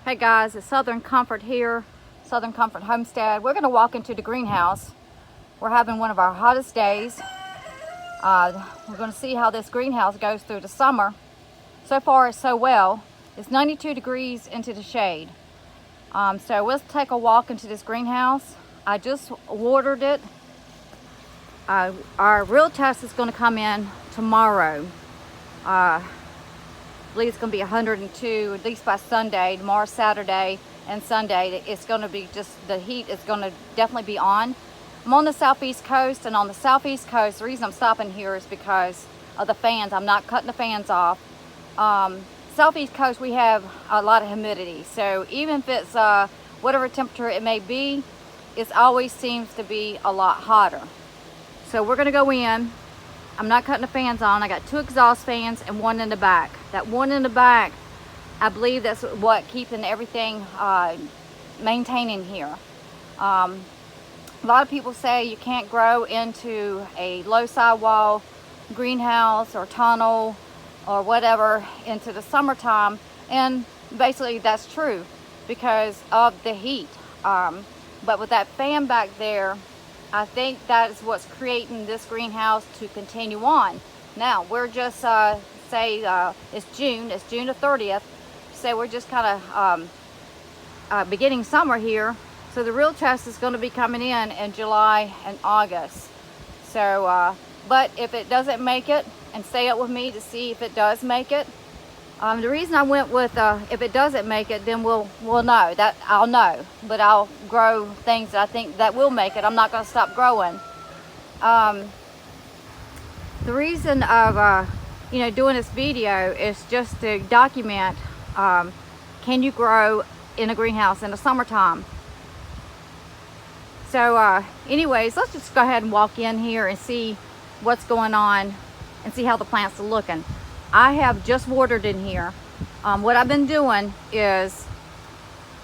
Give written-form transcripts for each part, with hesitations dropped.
Hey guys, it's Southern Comfort here, Southern Comfort Homestead. We're gonna walk into the greenhouse. We're having one of our hottest days. We're gonna see how this greenhouse goes through the summer. So far, it's so well. It's 92 degrees into the shade. So let's take a walk into this greenhouse. I just watered it. Our real test is gonna come in tomorrow. I believe it's going to be 102 at least by Sunday. Tomorrow, Saturday and Sunday, it's going to be just, the heat is going to definitely be on. I'm on the southeast coast, and on the southeast coast, the reason I'm stopping here is because of the fans. I'm not cutting the fans off. Southeast coast, we have a lot of humidity, so even if it's whatever temperature it may be, it always seems to be a lot hotter. So we're going to go in. I'm not cutting the fans on. I got 2 exhaust fans and 1 in the back. That 1 in the back, I believe that's what keeping everything maintaining here. A lot of people say you can't grow into a low sidewall greenhouse or tunnel or whatever into the summertime, and basically that's true because of the heat. But with that fan back there, I think that is what's creating this greenhouse to continue on. Now, we're just, it's June the 30th, so we're just kind of beginning summer here. So the real test is going to be coming in July and August. So, but if it doesn't make it, and stay up with me to see if it does make it. The reason I went with if it doesn't make it, then we'll know. That I'll know, but I'll grow things that I think that will make it. I'm not going to stop growing. The reason of doing this video is just to document can you grow in a greenhouse in the summertime. So anyways, let's just go ahead and walk in here and see what's going on and see how the plants are looking. I have just watered in here. What I've been doing is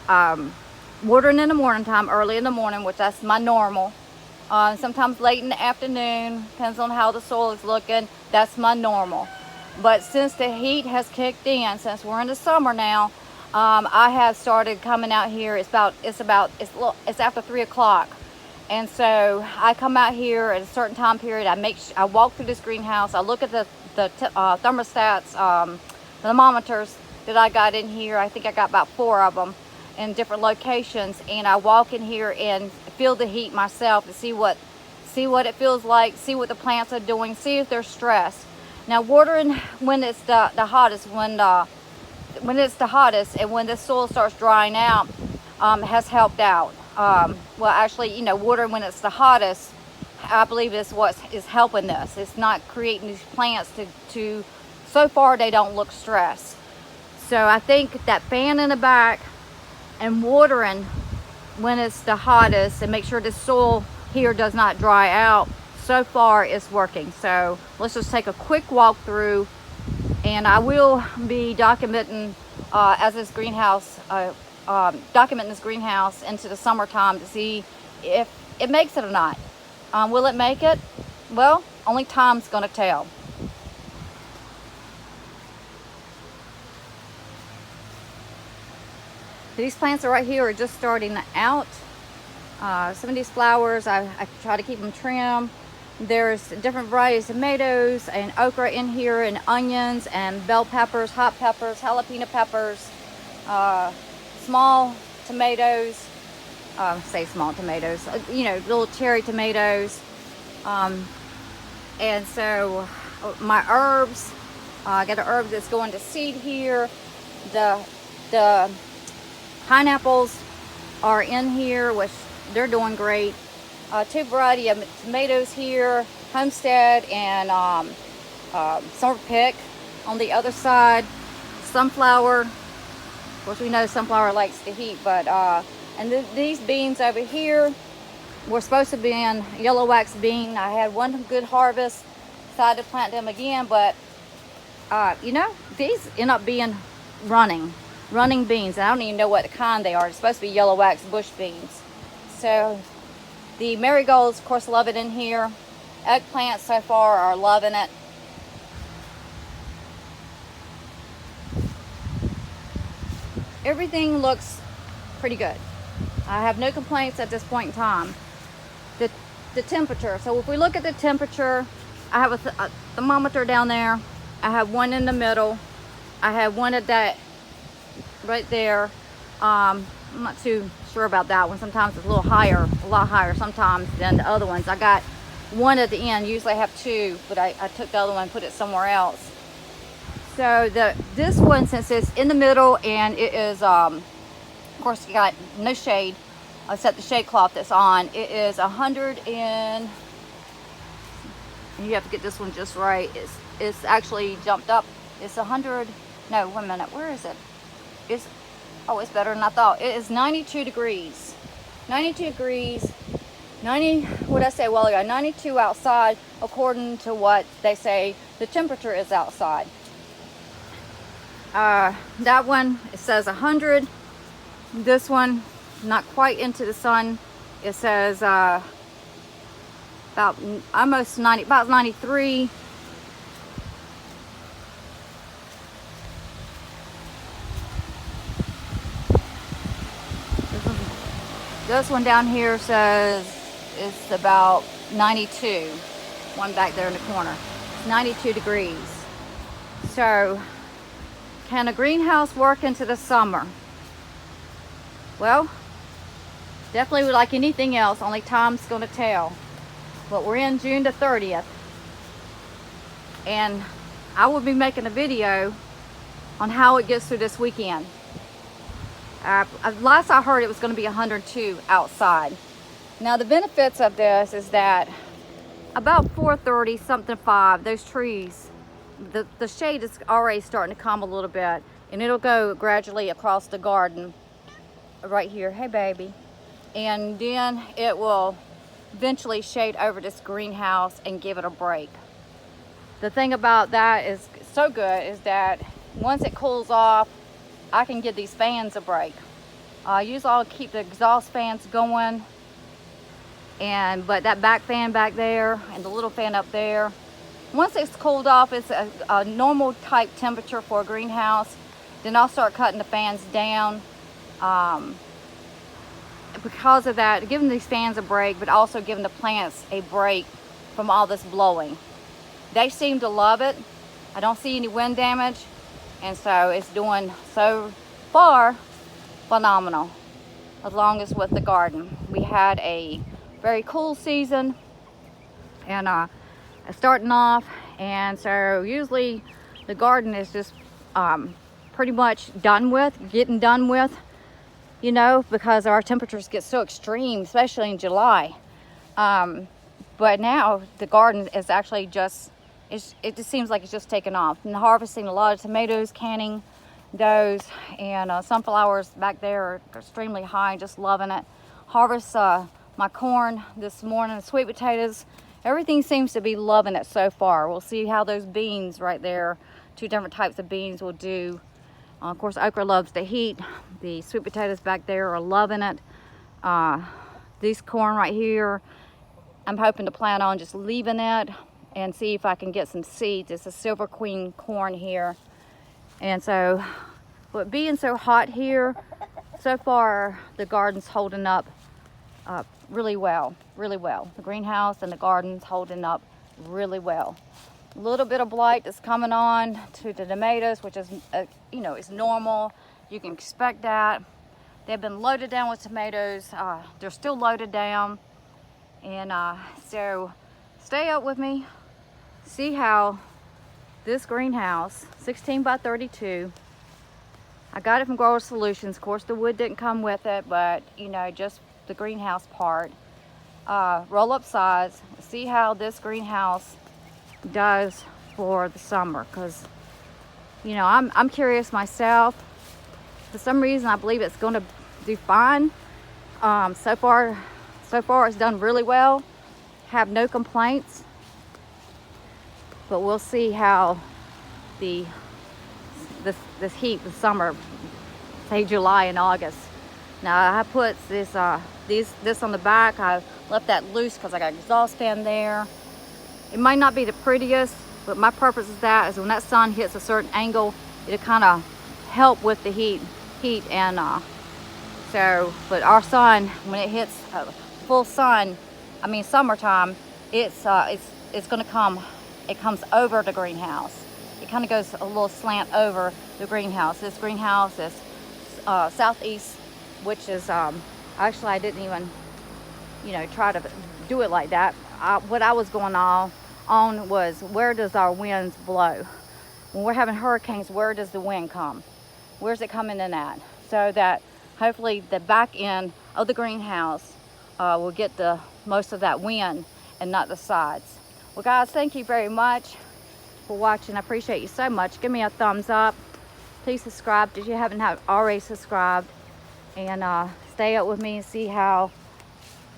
watering in the morning time, early in the morning, which that's my normal. Sometimes late in the afternoon, depends on how the soil is looking. That's my normal. But since the heat has kicked in, since we're in the summer now, I have started coming out here. It's after 3 o'clock, and so I come out here at a certain time period. I walk through this greenhouse. I look at the thermostats, the thermometers that I got in here. I think I got about 4 of them in different locations, and I walk in here and feel the heat myself to see what it feels like, see what the plants are doing, see if they're stressed. Now, watering when it's the hottest, when it's the hottest and when the soil starts drying out has helped out. Well, actually, watering when it's the hottest, I believe is what is helping this. It's not creating these plants to so far they don't look stressed. So I think that fan in the back and watering when it's the hottest and make sure the soil here does not dry out, so far it's working. So let's just take a quick walk through, and I will be documenting as this greenhouse, documenting this greenhouse into the summertime to see if it makes it or not. Will it make it? Well, only time's going to tell. These plants are right here are just starting out. Some of these flowers, I try to keep them trim. There's different varieties of tomatoes and okra in here, and onions and bell peppers, hot peppers, jalapeno peppers, small tomatoes. Say small tomatoes, little cherry tomatoes. And so my herbs, I got an herb that's going to seed here. The pineapples are in here, which they're doing great. 2 variety of tomatoes here, Homestead and Summer Pick on the other side. Sunflower, of course we know sunflower likes the heat, but and these beans over here were supposed to be in yellow wax bean. I had one good harvest, decided to plant them again, but these end up being running beans. I don't even know what kind they are. It's supposed to be yellow wax bush beans. So the marigolds, of course, love it in here. Eggplants so far are loving it. everything looks pretty good. I have no complaints at this point in time. The temperature, so if we look at the temperature, I have a thermometer down there. I have one in the middle. I have one at that right there. I'm not too sure about that one. Sometimes it's a little higher, a lot higher sometimes than the other ones. I got one at the end. Usually I have two, but I took the other one and put it somewhere else. So this one, since it's in the middle and it is, of course, you got no shade except the shade cloth that's on. It is 100 and you have to get this one just right. It's actually jumped up. It's 100. No, wait a minute. Where is it? It's better than I thought. It is 92 degrees. 92 degrees. 90. What did I say a while ago? 92 outside, according to what they say the temperature is outside. That one, it says 100. This one, not quite into the sun. It says about almost 90, about 93. This one down here says it's about 92. One back there in the corner. It's 92 degrees. So, can a greenhouse work into the summer? Well, definitely like anything else, only time's going to tell. But we're in June the 30th. And I will be making a video on how it gets through this weekend. Last I heard, it was going to be 102 outside. Now the benefits of this is that about 4:30, something 5, those trees, the shade is already starting to come a little bit, and it'll go gradually across the garden right here. Hey baby. And then it will eventually shade over this greenhouse and give it a break. The thing about that is so good is that once it cools off, I can give these fans a break. Usually I'll keep the exhaust fans going, but that back fan back there and the little fan up there, once it's cooled off, it's a normal type temperature for a greenhouse, then I'll start cutting the fans down. Because of that, giving these fans a break, but also giving the plants a break from all this blowing. They seem to love it. I don't see any wind damage. And so it's doing so far phenomenal, as long as with the garden. We had a very cool season and starting off, and so usually the garden is just pretty much getting done with, you know, because our temperatures get so extreme, especially in July. But now the garden is actually it just seems like it's just taken off. And harvesting a lot of tomatoes, canning those, and sunflowers back there are extremely high, just loving it. Harvest my corn this morning, sweet potatoes. Everything seems to be loving it so far. We'll see how those beans right there, 2 different types of beans, will do. Of course, okra loves the heat. The sweet potatoes back there are loving it. These corn right here, I'm hoping to plan on just leaving it and see if I can get some seeds. It's a Silver Queen corn here. And so, with being so hot here, so far the garden's holding up really well, really well. The greenhouse and the garden's holding up really well. A little bit of blight that's coming on to the tomatoes, which is, you know, it's normal. You can expect that. They've been loaded down with tomatoes. They're still loaded down. And so stay up with me. See how this greenhouse, 16 by 32, I got it from Grower Solutions. Of course, the wood didn't come with it, but you know, just the greenhouse part. Roll up size. See how this greenhouse does for the summer, because you know, I'm curious myself. For some reason, I believe it's going to do fine. So far it's done really well. Have no complaints. But we'll see how this heat, the summer, say July and August. Now I put this on the back. I left that loose because I got exhaust fan there. It might not be the prettiest, but my purpose is when that sun hits a certain angle, it'll kind of help with the heat heat. And so, but our sun, when it hits full sun, I mean summertime, it's gonna come, it comes over the greenhouse. It kind of goes a little slant over the greenhouse. This greenhouse is southeast, which is actually I didn't even, you know, try to do it like that. What I was going on was, where does our winds blow? When we're having hurricanes, where does the wind come? Where's it coming in at? So that hopefully the back end of the greenhouse will get the most of that wind and not the sides. Well guys, thank you very much for watching. I appreciate you so much. Give me a thumbs up. Please subscribe if you haven't already subscribed, and stay up with me and see how,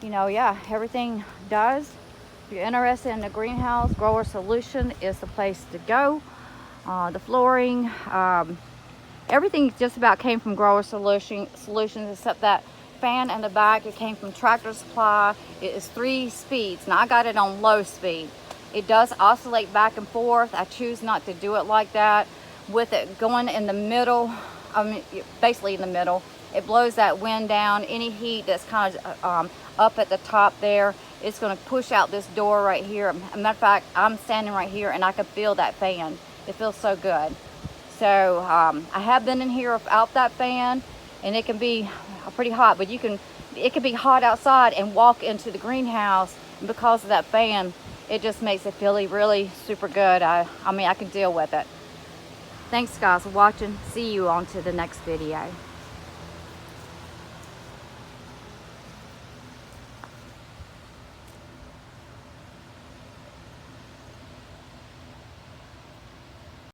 you know, yeah, everything does. If you're interested in the greenhouse, Grower Solution is the place to go. The flooring, everything just about came from Grower Solutions, except that fan in the back. It came from Tractor Supply. It is 3 speeds. Now I got it on low speed. It does oscillate back and forth. I choose not to do it like that. With it going in the middle, I mean, basically in the middle, it blows that wind down. Any heat that's kind of up at the top there, it's going to push out this door right here. As a matter of fact, I'm standing right here and I can feel that fan. It feels so good. So I have been in here without that fan, and it can be pretty hot, but it can be hot outside and walk into the greenhouse, and because of that fan, it just makes it feel really super good. I mean, I can deal with it. Thanks guys for watching. See you on to the next video.